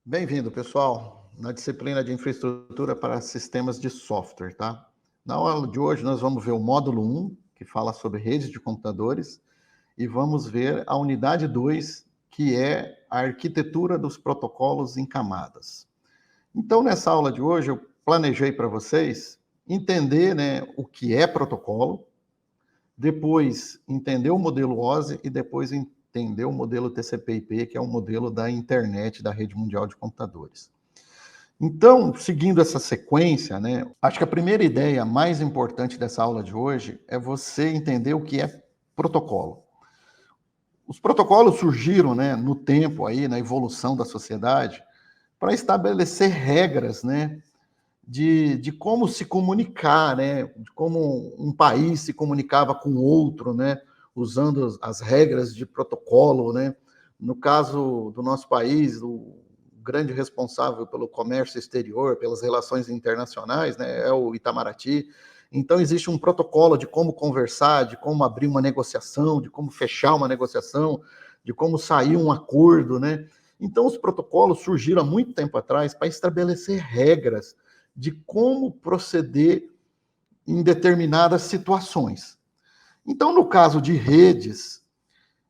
Bem-vindo, pessoal, na disciplina de infraestrutura para sistemas de software, tá? Na aula de hoje, nós vamos ver o módulo 1, que fala sobre redes de computadores, e vamos ver a unidade 2, que é a arquitetura dos protocolos em camadas. Então, nessa aula de hoje, eu planejei para vocês entender, né, o que é protocolo, depois entender o modelo OSI e depois entender o modelo TCP/IP, que é o modelo da internet, da rede mundial de computadores. Então, seguindo essa sequência, né, acho que a primeira ideia mais importante dessa aula de hoje é você entender o que é protocolo. Os protocolos surgiram, né, no tempo aí, na evolução da sociedade, para estabelecer regras, né, de como se comunicar, né, de como um país se comunicava com outro, né, usando as regras de protocolo, né. No caso do nosso país, o grande responsável pelo comércio exterior, pelas relações internacionais, né, é o Itamaraty. Então, existe um protocolo de como conversar, de como abrir uma negociação, de como fechar uma negociação, de como sair um acordo, né. Então, os protocolos surgiram há muito tempo atrás para estabelecer regras de como proceder em determinadas situações. Então, no caso de redes,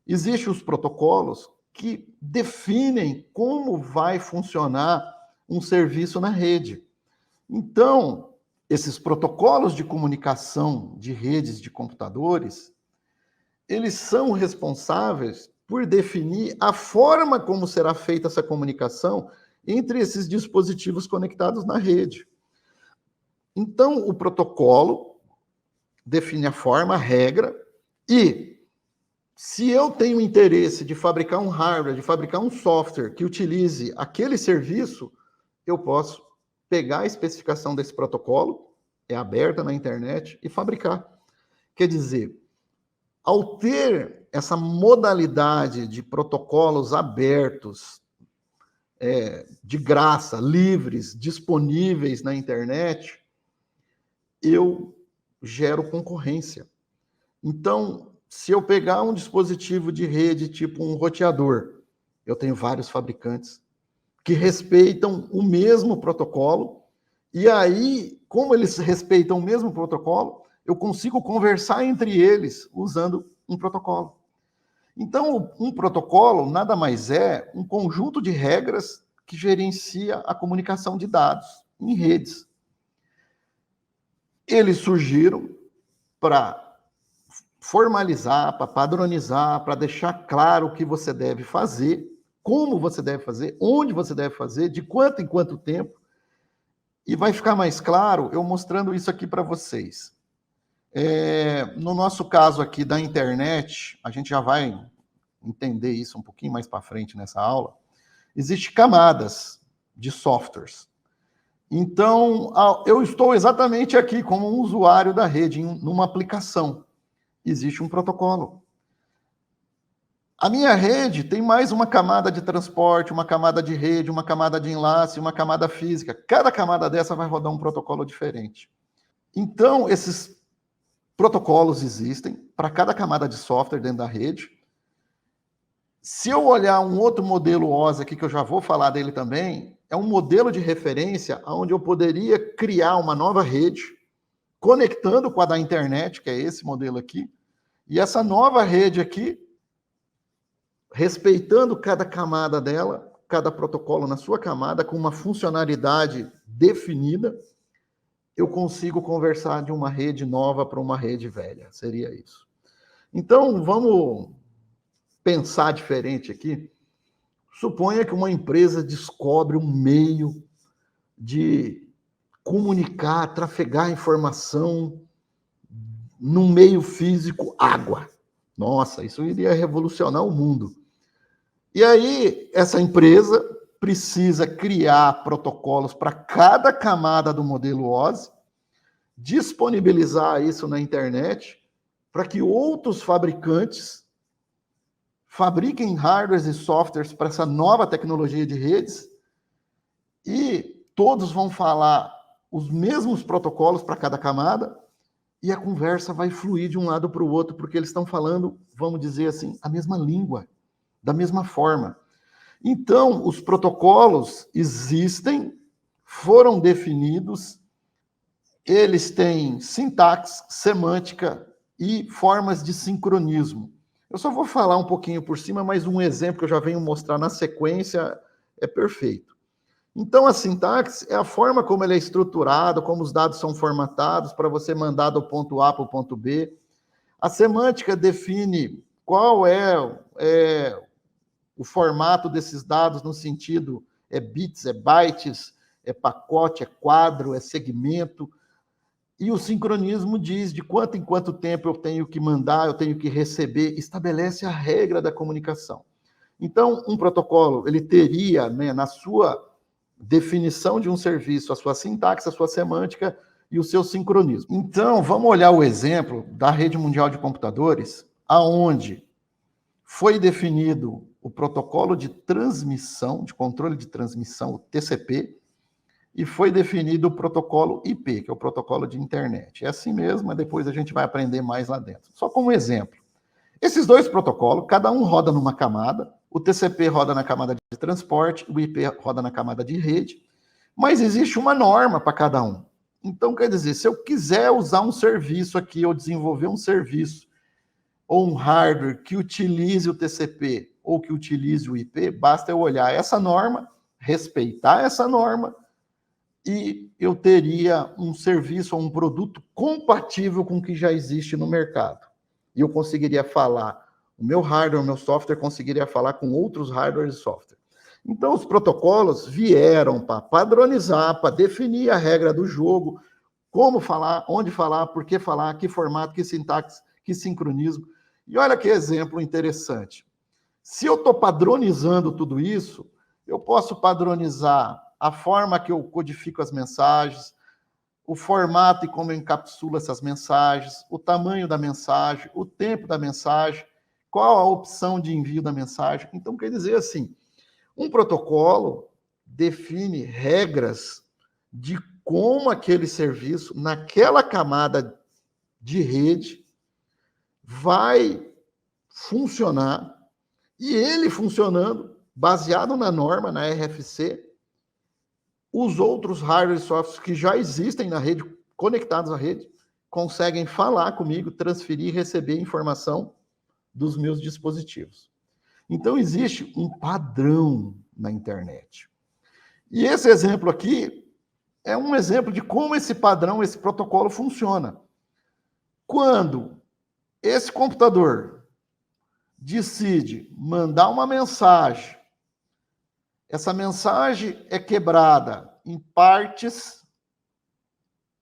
existem os protocolos que definem como vai funcionar um serviço na rede. Então, esses protocolos de comunicação de redes de computadores, eles são responsáveis por definir a forma como será feita essa comunicação entre esses dispositivos conectados na rede. Então, o protocolo define a forma, a regra, e se eu tenho interesse de fabricar um hardware, de fabricar um software que utilize aquele serviço, eu posso pegar a especificação desse protocolo, é aberta na internet, e fabricar. Quer dizer, ao ter essa modalidade de protocolos abertos, de graça, livres, disponíveis na internet, eu gero concorrência. Então, se eu pegar um dispositivo de rede tipo um roteador, eu tenho vários fabricantes que respeitam o mesmo protocolo, e aí, como eles respeitam o mesmo protocolo, eu consigo conversar entre eles usando um protocolo. Então, um protocolo nada mais é um conjunto de regras que gerencia a comunicação de dados em redes. Eles surgiram para formalizar, para padronizar, para deixar claro o que você deve fazer, como você deve fazer, onde você deve fazer, de quanto em quanto tempo. E vai ficar mais claro eu mostrando isso aqui para vocês. No nosso caso aqui da internet, a gente já vai entender isso um pouquinho mais para frente nessa aula. Existem camadas de softwares. Então, eu estou exatamente aqui como um usuário da rede, numa aplicação. Existe um protocolo. A minha rede tem mais uma camada de transporte, uma camada de rede, uma camada de enlace, uma camada física. Cada camada dessa vai rodar um protocolo diferente. Então, esses protocolos existem para cada camada de software dentro da rede. Se eu olhar um outro modelo OSI aqui, que eu já vou falar dele também, é um modelo de referência onde eu poderia criar uma nova rede, conectando com a da internet, que é esse modelo aqui, e essa nova rede aqui, respeitando cada camada dela, cada protocolo na sua camada, com uma funcionalidade definida, eu consigo conversar de uma rede nova para uma rede velha. Seria isso. Então, vamos pensar diferente aqui. Suponha que uma empresa descobre um meio de comunicar, trafegar informação num meio físico, água. Nossa, isso iria revolucionar o mundo. E aí, essa empresa precisa criar protocolos para cada camada do modelo OSI, disponibilizar isso na internet, para que outros fabricantes fabriquem hardwares e softwares para essa nova tecnologia de redes, e todos vão falar os mesmos protocolos para cada camada, e a conversa vai fluir de um lado para o outro, porque eles estão falando, vamos dizer assim, a mesma língua, da mesma forma. Então, os protocolos existem, foram definidos, eles têm sintaxe, semântica e formas de sincronismo. Eu só vou falar um pouquinho por cima, mas um exemplo que eu já venho mostrar na sequência é perfeito. Então, a sintaxe é a forma como ele é estruturado, como os dados são formatados para você mandar do ponto A para o ponto B. A semântica define qual é o formato desses dados no sentido bits, bytes, pacote, quadro, segmento. E o sincronismo diz de quanto em quanto tempo eu tenho que mandar, eu tenho que receber, estabelece a regra da comunicação. Então, um protocolo, ele teria, né, na sua definição de um serviço, a sua sintaxe, a sua semântica e o seu sincronismo. Então, vamos olhar o exemplo da rede mundial de computadores, aonde foi definido o protocolo de transmissão, de controle de transmissão, o TCP, e foi definido o protocolo IP, que é o protocolo de internet. É assim mesmo, mas depois a gente vai aprender mais lá dentro. Só como exemplo. Esses dois protocolos, cada um roda numa camada, o TCP roda na camada de transporte, o IP roda na camada de rede, mas existe uma norma para cada um. Então, quer dizer, se eu quiser usar um serviço aqui, ou desenvolver um serviço, ou um hardware que utilize o TCP, ou que utilize o IP, basta eu olhar essa norma, respeitar essa norma, e eu teria um serviço ou um produto compatível com o que já existe no mercado. E eu conseguiria falar, o meu hardware, o meu software conseguiria falar com outros hardwares e software. Então, os protocolos vieram para padronizar, para definir a regra do jogo, como falar, onde falar, por que falar, que formato, que sintaxe, que sincronismo. E olha que exemplo interessante. Se eu estou padronizando tudo isso, eu posso padronizar a forma que eu codifico as mensagens, o formato e como eu encapsulo essas mensagens, o tamanho da mensagem, o tempo da mensagem, qual a opção de envio da mensagem. Então, quer dizer assim, um protocolo define regras de como aquele serviço, naquela camada de rede, vai funcionar, e ele funcionando, baseado na norma, na RFC, os outros hardware e softwares que já existem na rede, conectados à rede, conseguem falar comigo, transferir e receber informação dos meus dispositivos. Então, existe um padrão na internet. E esse exemplo aqui é um exemplo de como esse padrão, esse protocolo funciona. Quando esse computador decide mandar uma mensagem, essa mensagem é quebrada em partes,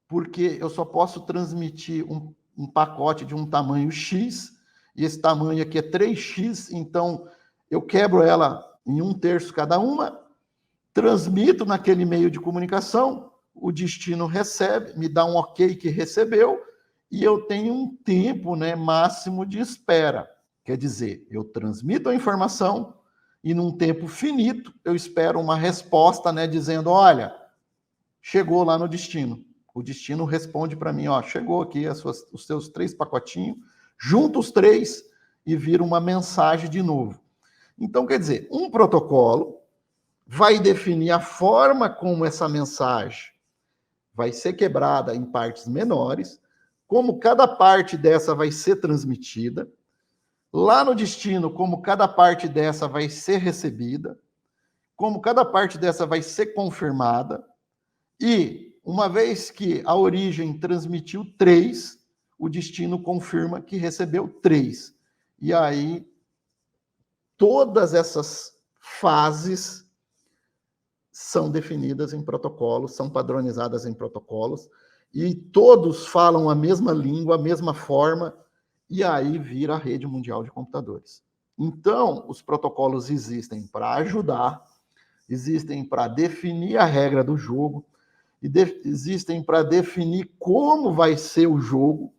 porque eu só posso transmitir um pacote de um tamanho X, e esse tamanho aqui é 3x, então eu quebro ela em 1/3 cada uma, transmito naquele meio de comunicação, o destino recebe, me dá um ok que recebeu, e eu tenho um tempo, né, máximo de espera. Quer dizer, eu transmito a informação e num tempo finito eu espero uma resposta, né, dizendo, olha, chegou lá no destino. O destino responde para mim, ó, chegou aqui os seus 3 pacotinhos, junta os 3 e vira uma mensagem de novo. Então, quer dizer, um protocolo vai definir a forma como essa mensagem vai ser quebrada em partes menores, como cada parte dessa vai ser transmitida, lá no destino, como cada parte dessa vai ser recebida, como cada parte dessa vai ser confirmada, e uma vez que a origem transmitiu 3, o destino confirma que recebeu 3. E aí, todas essas fases são definidas em protocolos, são padronizadas em protocolos, e todos falam a mesma língua, a mesma forma, e aí vira a rede mundial de computadores. Então, os protocolos existem para ajudar, existem para definir a regra do jogo, existem para definir como vai ser o jogo,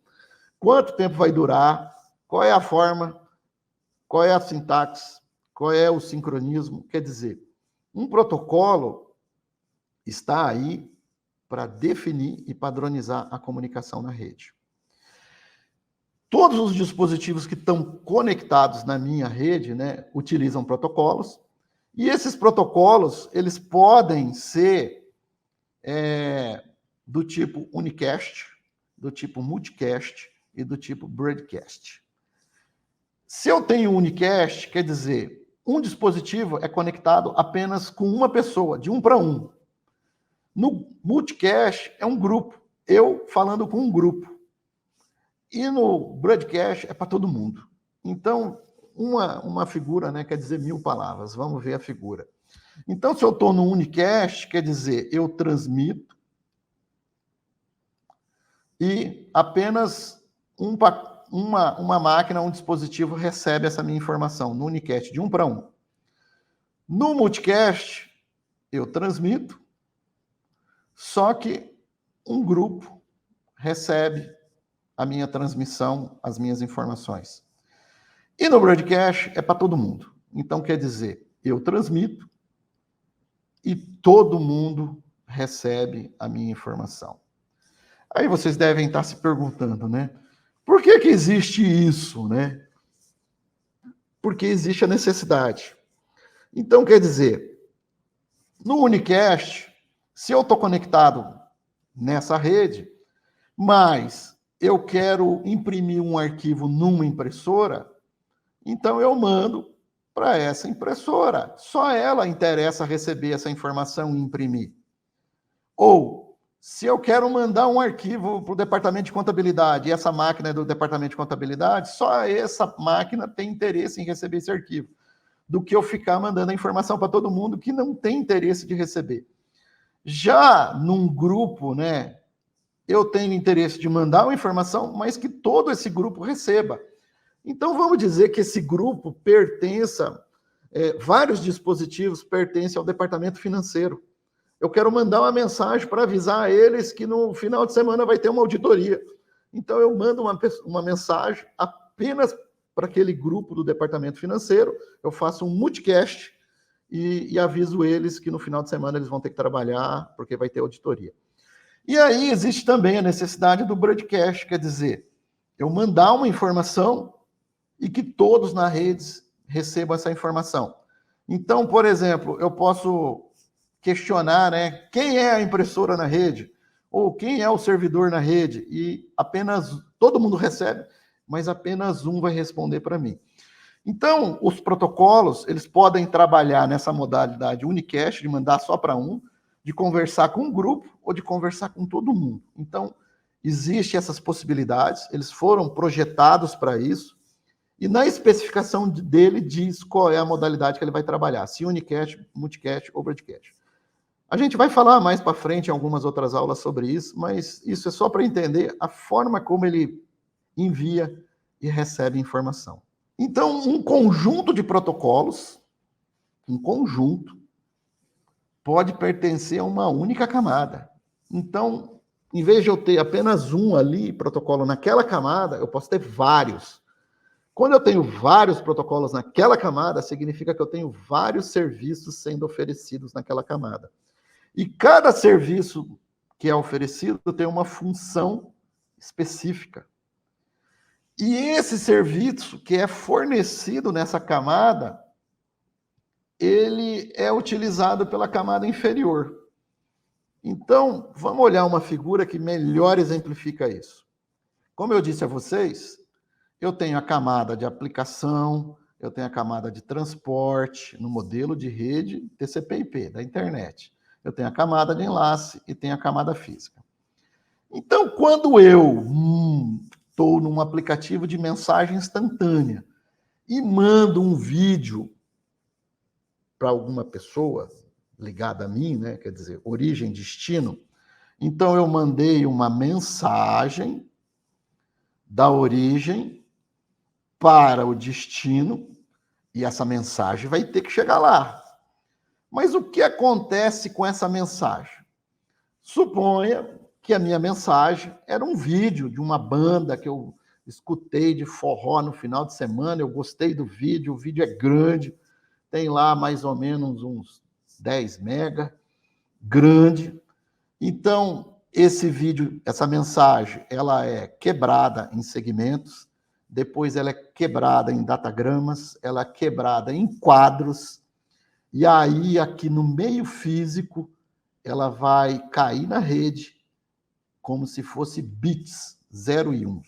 quanto tempo vai durar, qual é a forma, qual é a sintaxe, qual é o sincronismo. Quer dizer, um protocolo está aí para definir e padronizar a comunicação na rede. Todos os dispositivos que estão conectados na minha rede, né, utilizam protocolos, E esses protocolos, eles podem ser do tipo unicast, do tipo multicast e do tipo broadcast. Se eu tenho unicast, quer dizer, um dispositivo é conectado apenas com uma pessoa, de um para um. No multicast é um grupo, eu falando com um grupo. E no broadcast é para todo mundo. Então, uma figura, né, quer dizer 1000 palavras. Vamos ver a figura. Então, se eu estou no unicast, quer dizer, eu transmito e apenas uma máquina, um dispositivo recebe essa minha informação no unicast, de um para um. No multicast, eu transmito, só que um grupo recebe a minha transmissão, as minhas informações. E no broadcast é para todo mundo. Então, quer dizer, eu transmito e todo mundo recebe a minha informação. Aí vocês devem estar se perguntando, né? Por que existe isso, né? Porque existe a necessidade. Então, quer dizer, no unicast, se eu estou conectado nessa rede, mas eu quero imprimir um arquivo numa impressora, então eu mando para essa impressora. Só ela interessa receber essa informação e imprimir. Ou, se eu quero mandar um arquivo para o departamento de contabilidade, e essa máquina é do departamento de contabilidade, só essa máquina tem interesse em receber esse arquivo, do que eu ficar mandando a informação para todo mundo que não tem interesse de receber. Já num grupo, né, eu tenho interesse de mandar uma informação, mas que todo esse grupo receba. Então, vamos dizer que esse grupo pertença, vários dispositivos pertencem ao departamento financeiro. Eu quero mandar uma mensagem para avisar a eles que no final de semana vai ter uma auditoria. Então, eu mando uma mensagem apenas para aquele grupo do departamento financeiro, eu faço um multicast e aviso eles que no final de semana eles vão ter que trabalhar, porque vai ter auditoria. E aí existe também a necessidade do broadcast, quer dizer, eu mandar uma informação e que todos na rede recebam essa informação. Então, por exemplo, eu posso questionar, né, quem é a impressora na rede, ou quem é o servidor na rede, e apenas todo mundo recebe, mas apenas um vai responder para mim. Então, os protocolos, eles podem trabalhar nessa modalidade unicast, de mandar só para um, de conversar com um grupo ou de conversar com todo mundo. Então, existem essas possibilidades, eles foram projetados para isso, e na especificação dele diz qual é a modalidade que ele vai trabalhar, se unicast, multicast ou broadcast. A gente vai falar mais para frente em algumas outras aulas sobre isso, mas isso é só para entender a forma como ele envia e recebe informação. Então, um conjunto de protocolos, pode pertencer a uma única camada. Então, em vez de eu ter apenas um ali, protocolo naquela camada, eu posso ter vários. Quando eu tenho vários protocolos naquela camada, significa que eu tenho vários serviços sendo oferecidos naquela camada. E cada serviço que é oferecido tem uma função específica. E esse serviço que é fornecido nessa camada, ele é utilizado pela camada inferior. Então, vamos olhar uma figura que melhor exemplifica isso. Como eu disse a vocês, eu tenho a camada de aplicação, eu tenho a camada de transporte no modelo de rede TCP/IP da internet. Eu tenho a camada de enlace e tenho a camada física. Então, quando eu estou num aplicativo de mensagem instantânea e mando um vídeo para alguma pessoa ligada a mim, né? Quer dizer, origem, destino, então eu mandei uma mensagem da origem para o destino e essa mensagem vai ter que chegar lá. Mas o que acontece com essa mensagem? Suponha que a minha mensagem era um vídeo de uma banda que eu escutei de forró no final de semana, eu gostei do vídeo, o vídeo é grande, tem lá mais ou menos uns 10 mega, grande. Então, esse vídeo, essa mensagem, ela é quebrada em segmentos, depois ela é quebrada em datagramas, ela é quebrada em quadros, E aí, aqui no meio físico, ela vai cair na rede como se fosse bits, 0 e 1.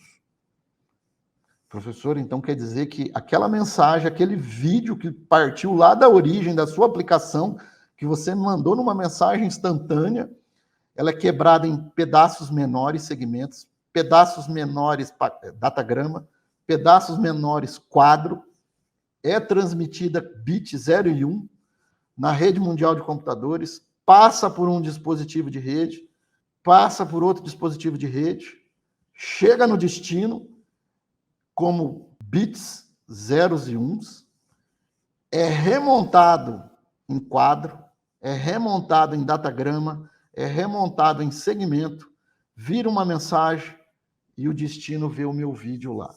Professor, então quer dizer que aquela mensagem, aquele vídeo que partiu lá da origem da sua aplicação, que você mandou numa mensagem instantânea, ela é quebrada em pedaços menores, segmentos, pedaços menores, datagrama, pedaços menores, quadro, é transmitida bit 0 e 1 na rede mundial de computadores, passa por um dispositivo de rede, passa por outro dispositivo de rede, chega no destino como bits, zeros e uns, é remontado em quadro, é remontado em datagrama, é remontado em segmento, vira uma mensagem e o destino vê o meu vídeo lá.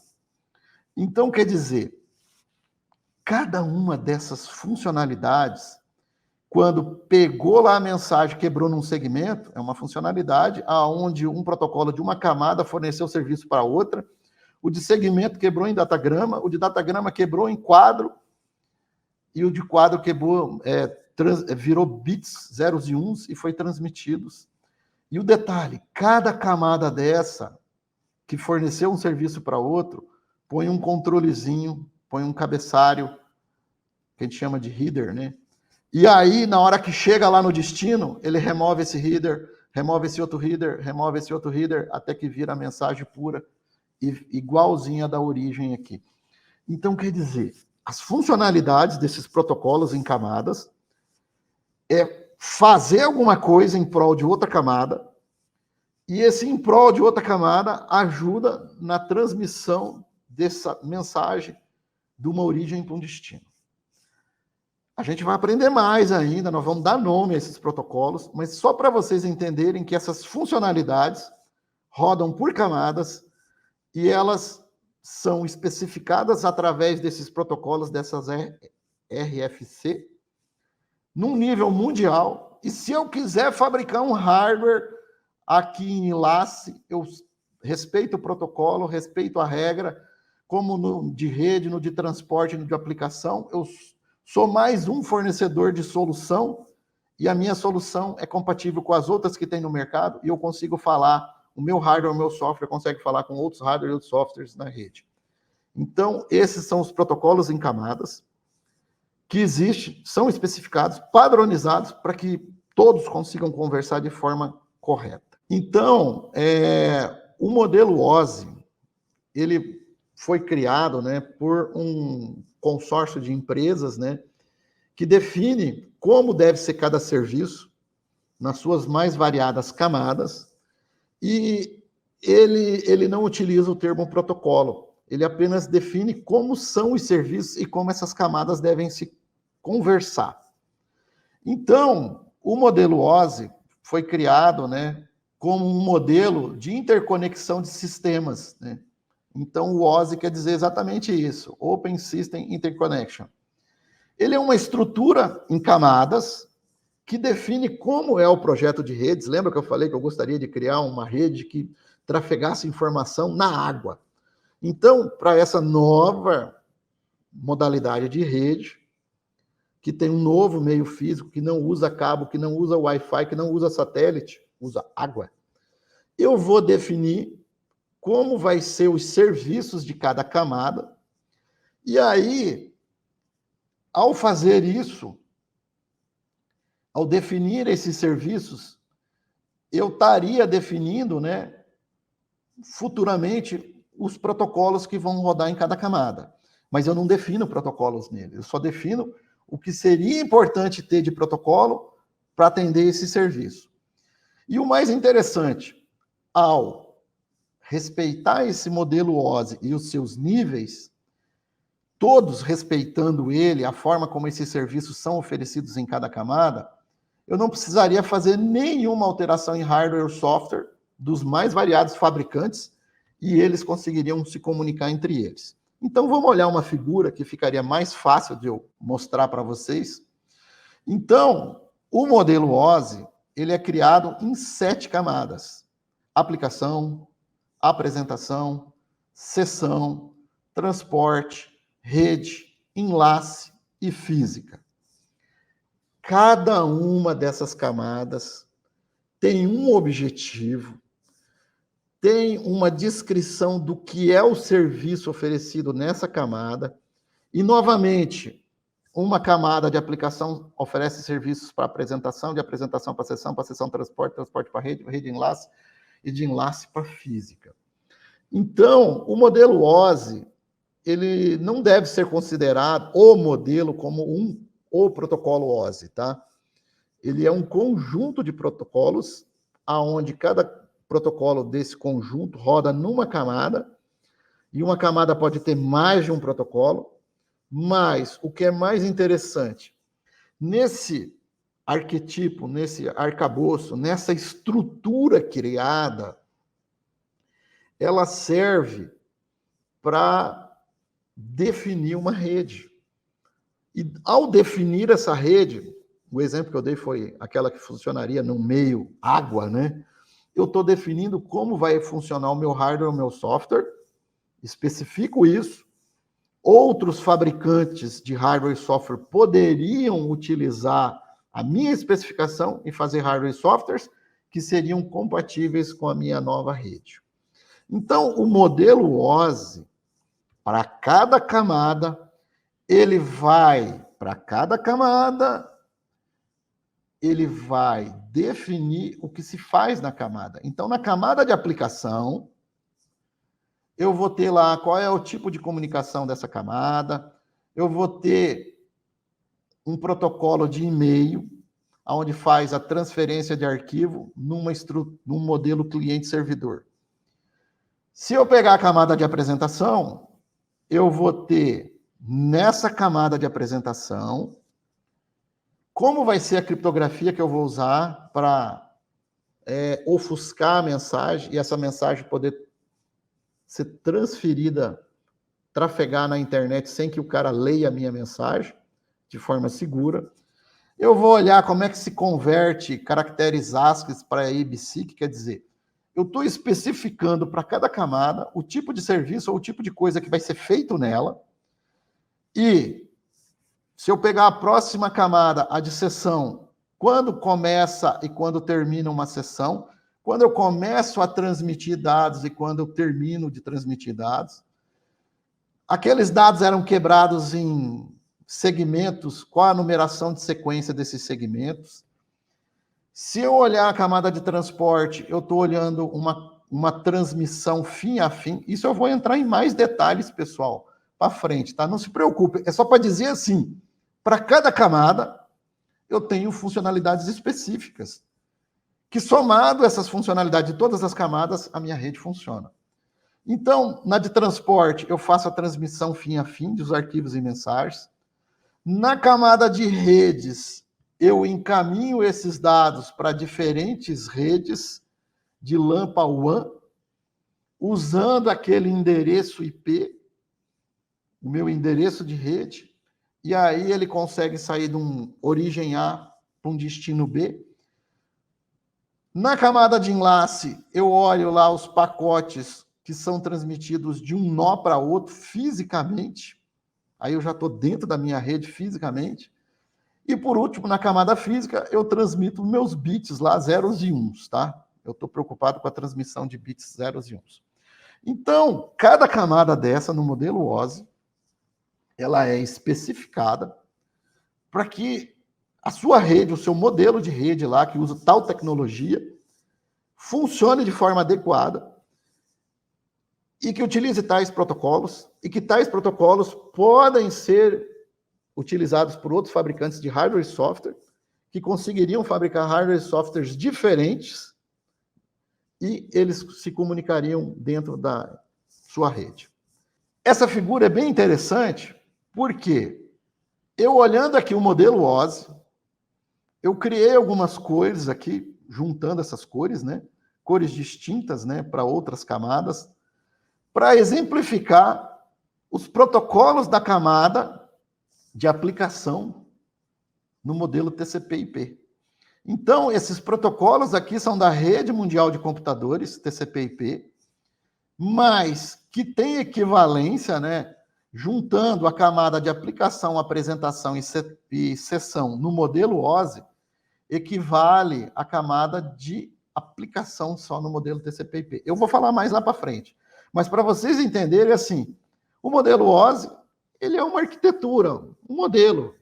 Então, quer dizer, cada uma dessas funcionalidades, quando pegou lá a mensagem, quebrou num segmento, é uma funcionalidade aonde um protocolo de uma camada forneceu serviço para outra, o de segmento quebrou em datagrama, o de datagrama quebrou em quadro, e o de quadro quebrou, virou bits, zeros e uns, e foi transmitidos. E o detalhe, cada camada dessa, que forneceu um serviço para outro, põe um controlezinho, põe um cabeçário, que a gente chama de header, né? E aí, na hora que chega lá no destino, ele remove esse header, remove esse outro header, remove esse outro header, até que vira a mensagem pura, igualzinha da origem aqui. Então, quer dizer, as funcionalidades desses protocolos em camadas é fazer alguma coisa em prol de outra camada, e esse em prol de outra camada ajuda na transmissão dessa mensagem de uma origem para um destino. A gente vai aprender mais ainda, nós vamos dar nome a esses protocolos, mas só para vocês entenderem que essas funcionalidades rodam por camadas e elas são especificadas através desses protocolos, dessas RFC, num nível mundial. E se eu quiser fabricar um hardware aqui em Enlace, eu respeito o protocolo, respeito a regra, como no de rede, no de transporte, no de aplicação, eu sou mais um fornecedor de solução e a minha solução é compatível com as outras que tem no mercado e eu consigo falar, o meu hardware, o meu software consegue falar com outros hardware e outros softwares na rede. Então, esses são os protocolos em camadas que existem, são especificados, padronizados, para que todos consigam conversar de forma correta. Então, o modelo OSI, ele foi criado, né, por um consórcio de empresas, né, que define como deve ser cada serviço nas suas mais variadas camadas, e ele não utiliza o termo protocolo, ele apenas define como são os serviços e como essas camadas devem se conversar. Então, o modelo OSI foi criado, né, como um modelo de interconexão de sistemas, né? Então, o OSI quer dizer exatamente isso, Open System Interconnection. Ele é uma estrutura em camadas que define como é o projeto de redes. Lembra que eu falei que eu gostaria de criar uma rede que trafegasse informação na água? Então, para essa nova modalidade de rede, que tem um novo meio físico, que não usa cabo, que não usa Wi-Fi, que não usa satélite, usa água, eu vou definir como vai ser os serviços de cada camada, e aí, ao fazer isso, ao definir esses serviços, eu estaria definindo, né, futuramente, os protocolos que vão rodar em cada camada. Mas eu não defino protocolos nele, eu só defino o que seria importante ter de protocolo para atender esse serviço. E o mais interessante, ao respeitar esse modelo OSI e os seus níveis, todos respeitando ele, a forma como esses serviços são oferecidos em cada camada, eu não precisaria fazer nenhuma alteração em hardware ou software dos mais variados fabricantes e eles conseguiriam se comunicar entre eles. Então, vamos olhar uma figura que ficaria mais fácil de eu mostrar para vocês. Então, o modelo OSI, ele é criado em 7 camadas. Aplicação, apresentação, sessão, transporte, rede, enlace e física. Cada uma dessas camadas tem um objetivo, tem uma descrição do que é o serviço oferecido nessa camada, e, novamente, uma camada de aplicação oferece serviços para apresentação, de apresentação para sessão transporte, transporte para rede, rede enlace, e de enlace para física. Então, o modelo OSI, ele não deve ser considerado o modelo como o protocolo OSI, tá? Ele é um conjunto de protocolos, aonde cada protocolo desse conjunto roda numa camada, e uma camada pode ter mais de um protocolo, mas o que é mais interessante, nesse arquetipo, nesse arcabouço, nessa estrutura criada, ela serve para definir uma rede. E ao definir essa rede, o exemplo que eu dei foi aquela que funcionaria no meio água, né? Eu estou definindo como vai funcionar o meu hardware, o meu software, especifico isso. Outros fabricantes de hardware e software poderiam utilizar a minha especificação e fazer hardware e softwares que seriam compatíveis com a minha nova rede. Então, o modelo OSI, para cada camada, ele vai definir o que se faz na camada. Então, na camada de aplicação, eu vou ter lá qual é o tipo de comunicação dessa camada, eu vou ter um protocolo de e-mail, onde faz a transferência de arquivo num modelo cliente-servidor. Se eu pegar a camada de apresentação, eu vou ter nessa camada de apresentação como vai ser a criptografia que eu vou usar para ofuscar a mensagem e essa mensagem poder ser transferida, trafegar na internet sem que o cara leia a minha mensagem de forma segura. Eu vou olhar como é que se converte caracteres ASCII para ABC, que quer dizer, eu estou especificando para cada camada o tipo de serviço ou o tipo de coisa que vai ser feito nela. E se eu pegar a próxima camada, a de sessão, quando começa e quando termina uma sessão, quando eu começo a transmitir dados e quando eu termino de transmitir dados, aqueles dados eram quebrados em segmentos, qual a numeração de sequência desses segmentos. Se eu olhar a camada de transporte, eu estou olhando uma transmissão fim a fim. Isso eu vou entrar em mais detalhes, pessoal, para frente, tá? Não se preocupe, é só para dizer assim, para cada camada, eu tenho funcionalidades específicas, que somado essas funcionalidades de todas as camadas, a minha rede funciona. Então, na de transporte, eu faço a transmissão fim a fim dos arquivos e mensagens. Na camada de redes, eu encaminho esses dados para diferentes redes de LAN para WAN, usando aquele endereço IP, o meu endereço de rede, e aí ele consegue sair de um origem A para um destino B. Na camada de enlace, eu olho lá os pacotes que são transmitidos de um nó para outro fisicamente. Aí eu já estou dentro da minha rede fisicamente. E, por último, na camada física, eu transmito meus bits lá, zeros e uns, tá? Eu estou preocupado com a transmissão de bits zeros e uns. Então, cada camada dessa, no modelo OSI, ela é especificada para que a sua rede, o seu modelo de rede lá, que usa tal tecnologia, funcione de forma adequada e que utilize tais protocolos, e que tais protocolos podem ser utilizados por outros fabricantes de hardware e software, que conseguiriam fabricar hardware e softwares diferentes, e eles se comunicariam dentro da sua rede. Essa figura é bem interessante, porque eu olhando aqui o modelo OSI, eu criei algumas cores aqui, juntando essas cores, né? Cores distintas, né? Para outras camadas, para exemplificar os protocolos da camada de aplicação no modelo TCP/IP. Então, esses protocolos aqui são da Rede Mundial de Computadores, TCP/IP, mas que tem equivalência, né, juntando a camada de aplicação, apresentação e sessão no modelo OSI, equivale à camada de aplicação só no modelo TCP/IP. Eu vou falar mais lá para frente. Mas para vocês entenderem, assim, o modelo OSI, ele é uma arquitetura, um modelo.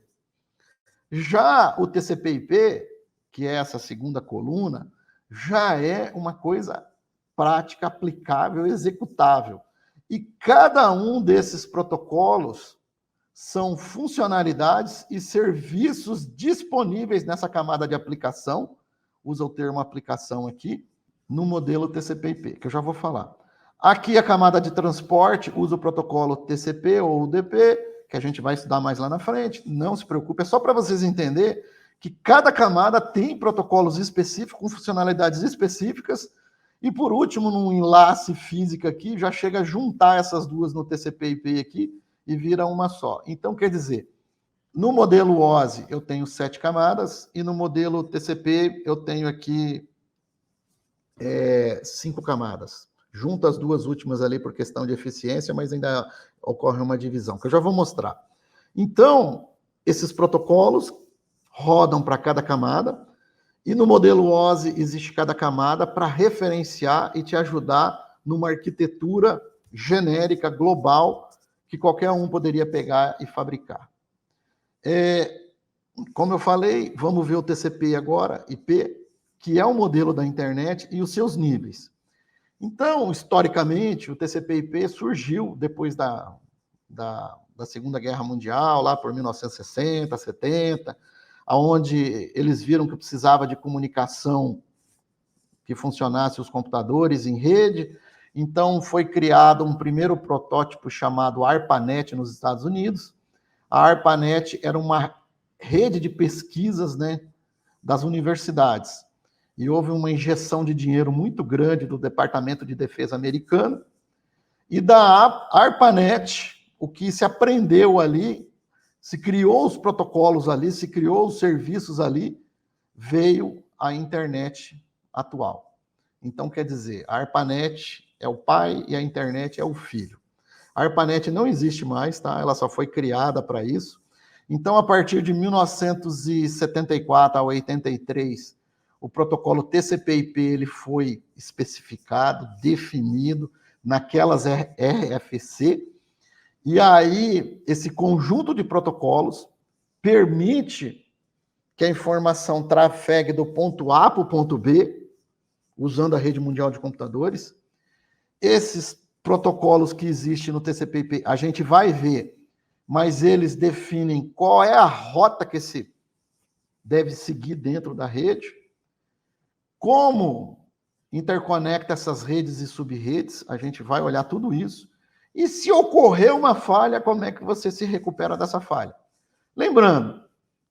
Já o TCP/IP, que é essa segunda coluna, já é uma coisa prática, aplicável, executável. E cada um desses protocolos são funcionalidades e serviços disponíveis nessa camada de aplicação, usa o termo aplicação aqui, no modelo TCP/IP, que eu já vou falar. Aqui a camada de transporte usa o protocolo TCP ou UDP, que a gente vai estudar mais lá na frente, não se preocupe, é só para vocês entenderem que cada camada tem protocolos específicos, com funcionalidades específicas, e por último, num enlace físico aqui, já chega a juntar essas duas no TCP/IP aqui, e vira uma só. Então, quer dizer, no modelo OSI eu tenho 7 camadas, e no modelo TCP eu tenho aqui 5 camadas. Junto as duas últimas ali por questão de eficiência, mas ainda ocorre uma divisão, que eu já vou mostrar. Então, esses protocolos rodam para cada camada, e no modelo OSI existe cada camada para referenciar e te ajudar numa arquitetura genérica, global, que qualquer um poderia pegar e fabricar. Como eu falei, vamos ver o TCP agora, IP, que é o modelo da internet e os seus níveis. Então, historicamente, o TCP/IP surgiu depois da Segunda Guerra Mundial, lá por 1960, 70, onde eles viram que precisava de comunicação que funcionasse os computadores em rede. Então, foi criado um primeiro protótipo chamado ARPANET nos Estados Unidos. A ARPANET era uma rede de pesquisas, né, das universidades. E houve uma injeção de dinheiro muito grande do Departamento de Defesa americano. E da ARPANET, o que se aprendeu ali, se criou os protocolos ali, se criou os serviços ali, veio a internet atual. Então, quer dizer, a ARPANET é o pai e a internet é o filho. A ARPANET não existe mais, tá? Ela só foi criada para isso. Então, a partir de 1974 a 83, o protocolo TCP/IP ele foi especificado, definido naquelas RFC, e aí esse conjunto de protocolos permite que a informação trafegue do ponto A para o ponto B, usando a rede mundial de computadores. Esses protocolos que existem no TCP/IP, a gente vai ver, mas eles definem qual é a rota que se deve seguir dentro da rede, como interconecta essas redes e subredes, a gente vai olhar tudo isso. E se ocorrer uma falha, como é que você se recupera dessa falha? Lembrando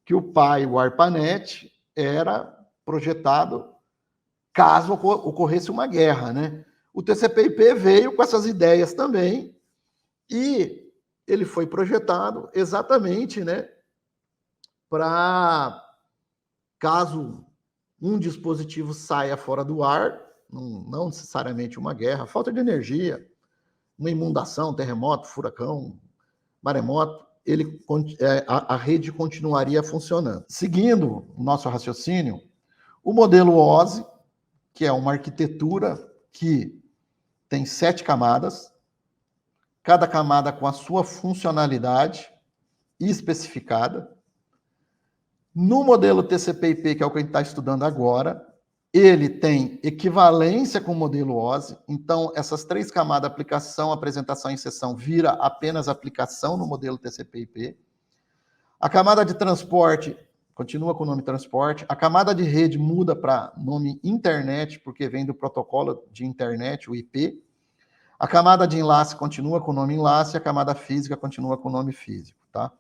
que o pai, o ARPANET, era projetado caso ocorresse uma guerra, né? O TCP/IP veio com essas ideias também, e ele foi projetado exatamente, né, para caso um dispositivo saia fora do ar, não necessariamente uma guerra, falta de energia, uma inundação, terremoto, furacão, maremoto, a rede continuaria funcionando. Seguindo o nosso raciocínio, o modelo OSI, que é uma arquitetura que tem 7 camadas, cada camada com a sua funcionalidade especificada. No modelo TCP/IP, que é o que a gente está estudando agora, ele tem equivalência com o modelo OSI, então essas 3 camadas, aplicação, apresentação e sessão, vira apenas aplicação no modelo TCP/IP. A camada de transporte continua com o nome transporte, a camada de rede muda para nome internet, porque vem do protocolo de internet, o IP. A camada de enlace continua com o nome enlace, a camada física continua com o nome físico, tá?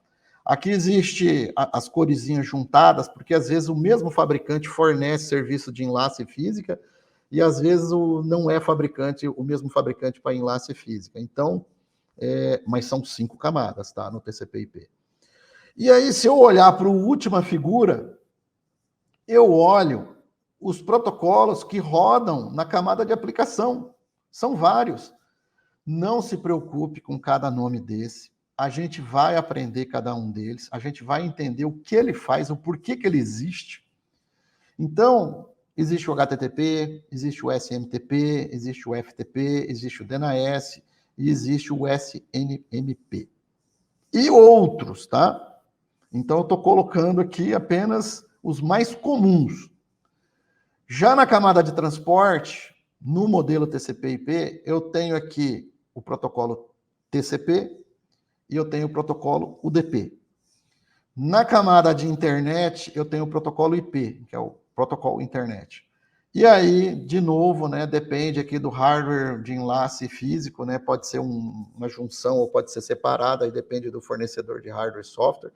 Aqui existe as coresinhas juntadas, porque às vezes o mesmo fabricante fornece serviço de enlace física e às vezes não é o mesmo fabricante para enlace física. Então, mas são 5 camadas, tá? No TCP/IP. E aí, se eu olhar para a última figura, eu olho os protocolos que rodam na camada de aplicação. São vários. Não se preocupe com cada nome desse. a gente vai aprender cada um deles, a gente vai entender o que ele faz, o porquê que ele existe. Então, existe o HTTP, existe o SMTP, existe o FTP, existe o DNS e existe o SNMP. E outros, tá? Então, eu estou colocando aqui apenas os mais comuns. Já na camada de transporte, no modelo TCP/IP, eu tenho aqui o protocolo TCP e eu tenho o protocolo UDP. Na camada de internet, eu tenho o protocolo IP, que é o protocolo internet. E aí, de novo, né, depende aqui do hardware de enlace físico, né, pode ser uma junção ou pode ser separada, aí depende do fornecedor de hardware e software.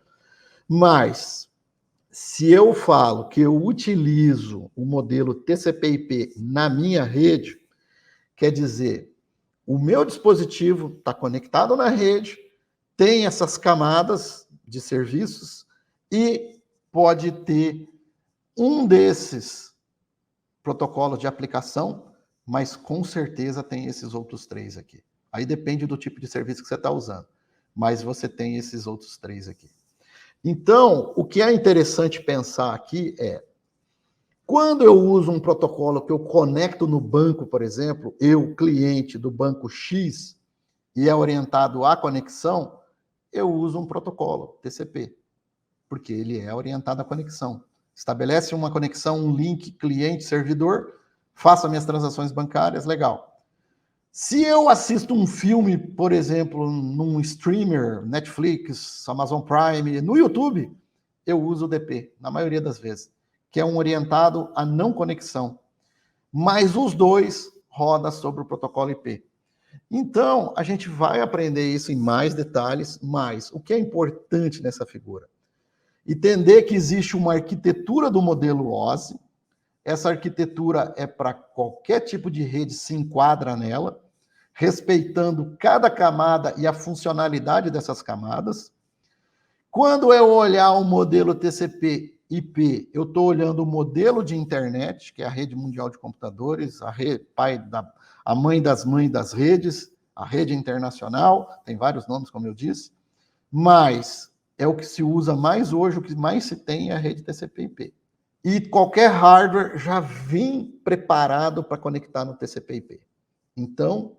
Mas, se eu falo que eu utilizo o modelo TCP/IP na minha rede, quer dizer, o meu dispositivo está conectado na rede, tem essas camadas de serviços e pode ter um desses protocolos de aplicação, mas com certeza tem esses outros 3 aqui. Aí depende do tipo de serviço que você está usando, mas você tem esses outros 3 aqui. Então, o que é interessante pensar aqui é, quando eu uso um protocolo que eu conecto no banco, por exemplo, eu, cliente do banco X, e é orientado à conexão, eu uso um protocolo TCP, porque ele é orientado à conexão. Estabelece uma conexão, um link cliente-servidor, faço minhas transações bancárias, legal. Se eu assisto um filme, por exemplo, num streamer, Netflix, Amazon Prime, no YouTube, eu uso o DP, na maioria das vezes, que é um orientado à não conexão. Mas os dois rodam sobre o protocolo IP. Então, a gente vai aprender isso em mais detalhes, mas o que é importante nessa figura? Entender que existe uma arquitetura do modelo OSI, essa arquitetura é para qualquer tipo de rede se enquadra nela, respeitando cada camada e a funcionalidade dessas camadas. Quando eu olhar o modelo TCP/IP, eu estou olhando o modelo de internet, que é a rede mundial de computadores, a mãe das redes, a rede internacional, tem vários nomes, como eu disse, mas é o que se usa mais hoje, o que mais se tem é a rede TCP/IP. E qualquer hardware já vem preparado para conectar no TCP/IP. Então,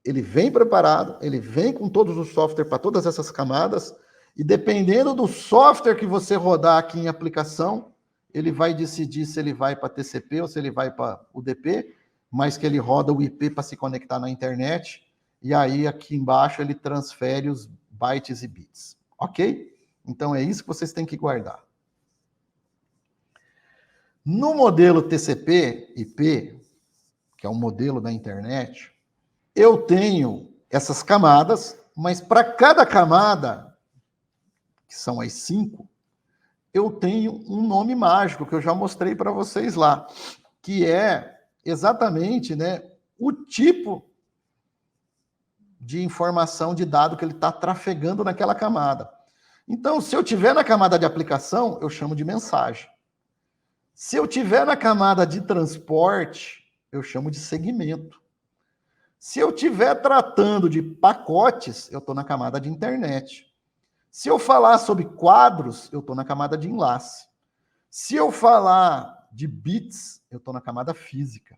ele vem preparado, ele vem com todos os softwares para todas essas camadas, e dependendo do software que você rodar aqui em aplicação, ele vai decidir se ele vai para TCP ou se ele vai para UDP, mas que ele roda o IP para se conectar na internet, e aí aqui embaixo ele transfere os bytes e bits, ok? Então é isso que vocês têm que guardar. No modelo TCP/IP, que é o modelo da internet, eu tenho essas camadas, mas para cada camada, que são as 5, eu tenho um nome mágico que eu já mostrei para vocês lá, que é exatamente, né, o tipo de informação de dado que ele está trafegando naquela camada. Então, se eu tiver na camada de aplicação, eu chamo de mensagem. Se eu tiver na camada de transporte, eu chamo de segmento. Se eu estiver tratando de pacotes, eu estou na camada de internet. Se eu falar sobre quadros, eu estou na camada de enlace. Se eu falar de bits, eu estou na camada física.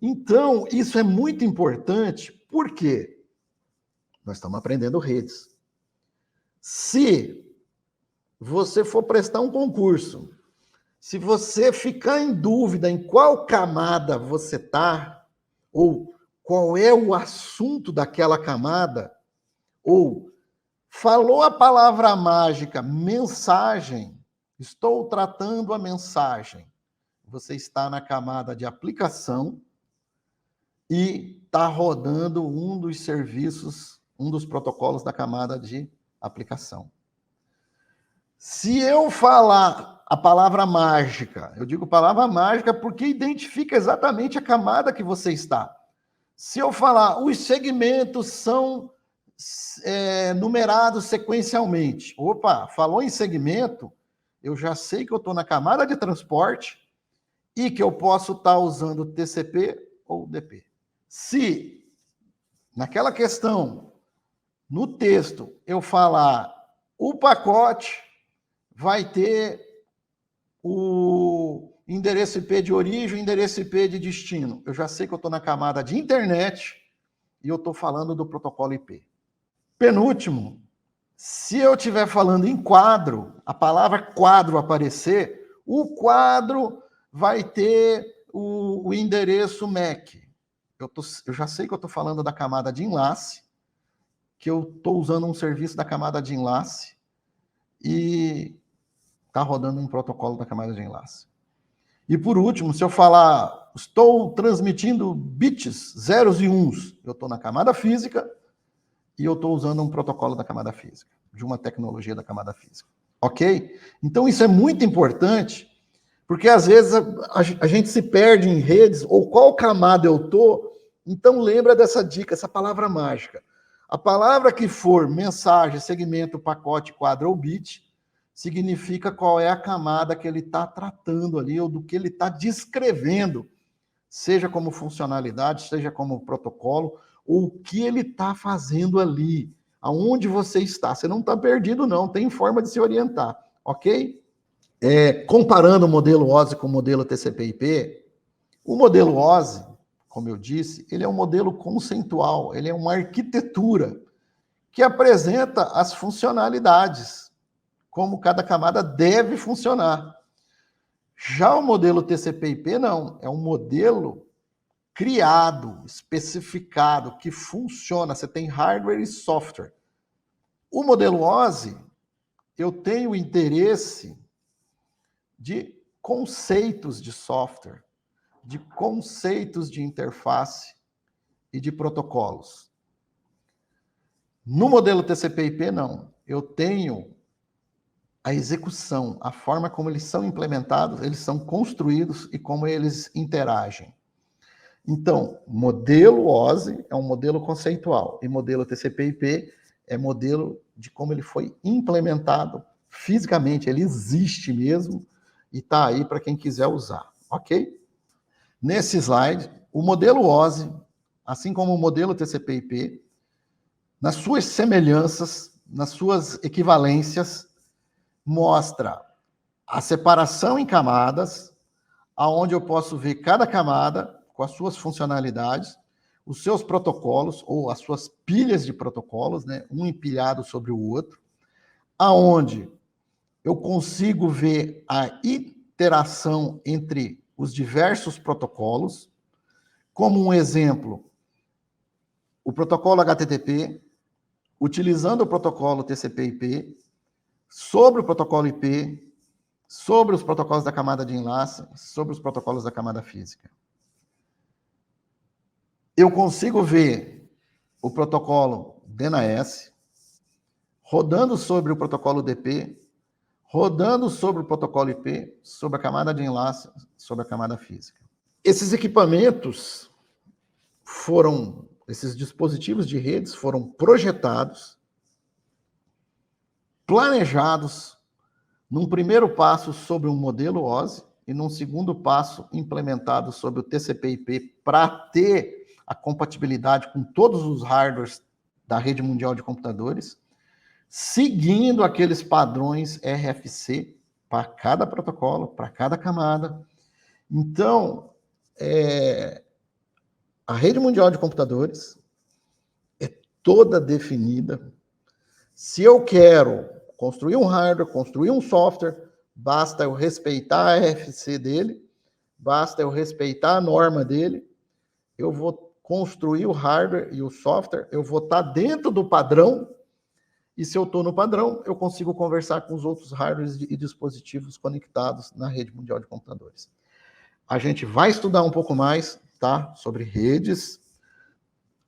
Então, isso é muito importante, porque nós estamos aprendendo redes. Se você for prestar um concurso, se você ficar em dúvida em qual camada você está, ou qual é o assunto daquela camada, ou falou a palavra mágica mensagem, estou tratando a mensagem, você está na camada de aplicação e está rodando um dos serviços, um dos protocolos da camada de aplicação. Se eu falar a palavra mágica, eu digo palavra mágica porque identifica exatamente a camada que você está. Se eu falar, os segmentos são numerados sequencialmente. Opa, falou em segmento, eu já sei que eu estou na camada de transporte e que eu posso estar usando TCP ou UDP. Se, naquela questão, no texto eu falar o pacote vai ter o endereço IP de origem, o endereço IP de destino. Eu já sei que eu estou na camada de internet e eu estou falando do protocolo IP. Penúltimo, se eu estiver falando em quadro, a palavra quadro aparecer, o quadro vai ter o endereço MAC. Eu já sei que eu estou falando da camada de enlace, que eu estou usando um serviço da camada de enlace e está rodando um protocolo da camada de enlace. E por último, se eu falar, estou transmitindo bits, zeros e uns, eu estou na camada física e eu estou usando um protocolo da camada física, de uma tecnologia da camada física. Ok? Então isso é muito importante, porque às vezes a gente se perde em redes, ou qual camada eu estou, então lembra dessa dica, essa palavra mágica. A palavra que for mensagem, segmento, pacote, quadro ou bit, significa qual é a camada que ele está tratando ali, ou do que ele está descrevendo, seja como funcionalidade, seja como protocolo, ou o que ele está fazendo ali, aonde você está. Você não está perdido, não, tem forma de se orientar, ok? Comparando o modelo OSI com o modelo TCP/IP, o modelo OSI, como eu disse, ele é um modelo conceitual, ele é uma arquitetura que apresenta as funcionalidades, como cada camada deve funcionar. Já o modelo TCP/IP não, é um modelo criado, especificado, que funciona. Você tem hardware e software. O modelo OSI, eu tenho interesse de conceitos de software, de conceitos de interface e de protocolos. No modelo TCP/IP, não. Eu tenho a execução, a forma como eles são implementados, eles são construídos e como eles interagem. Então, modelo OSI é um modelo conceitual e modelo TCP/IP é modelo de como ele foi implementado fisicamente, ele existe mesmo e está aí para quem quiser usar, ok? Nesse slide, o modelo OSI, assim como o modelo TCP/IP, nas suas semelhanças, nas suas equivalências, mostra a separação em camadas, aonde eu posso ver cada camada com as suas funcionalidades, os seus protocolos ou as suas pilhas de protocolos, né, um empilhado sobre o outro, aonde eu consigo ver a interação entre os diversos protocolos. Como um exemplo, o protocolo HTTP, utilizando o protocolo TCP/IP, sobre o protocolo IP, sobre os protocolos da camada de enlace, sobre os protocolos da camada física. Eu consigo ver o protocolo DNS rodando sobre o protocolo DP, rodando sobre o protocolo IP, sobre a camada de enlace, sobre a camada física. Esses equipamentos esses dispositivos de redes foram projetados, planejados, num primeiro passo sobre um modelo OSI e num segundo passo implementado sobre o TCP/IP para ter a compatibilidade com todos os hardwares da rede mundial de computadores, seguindo aqueles padrões RFC para cada protocolo, para cada camada. Então, a rede mundial de computadores é toda definida. Se eu quero construir um hardware, construir um software, basta eu respeitar a RFC dele, basta eu respeitar a norma dele, eu vou construir o hardware e o software, eu vou estar dentro do padrão, e se eu estou no padrão, eu consigo conversar com os outros hardwares e dispositivos conectados na rede mundial de computadores. A gente vai estudar um pouco mais, tá? Sobre redes,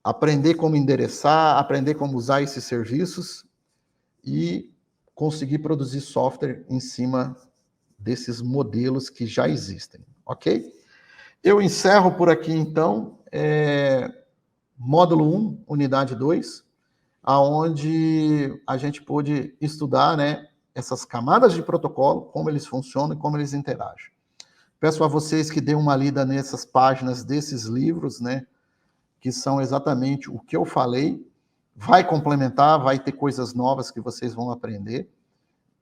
aprender como endereçar, aprender como usar esses serviços e conseguir produzir software em cima desses modelos que já existem, ok? Eu encerro por aqui, então, módulo 1, unidade 2, aonde a gente pôde estudar, né, essas camadas de protocolo, como eles funcionam e como eles interagem. Peço a vocês que deem uma lida nessas páginas desses livros, né, que são exatamente o que eu falei. vai complementar, vai ter coisas novas que vocês vão aprender.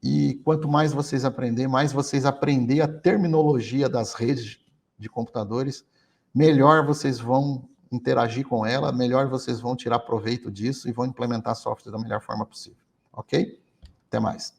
E quanto mais vocês aprender, mais vocês aprender a terminologia das redes de computadores, melhor vocês vão interagir com ela, melhor vocês vão tirar proveito disso e vão implementar software da melhor forma possível. Ok? Até mais.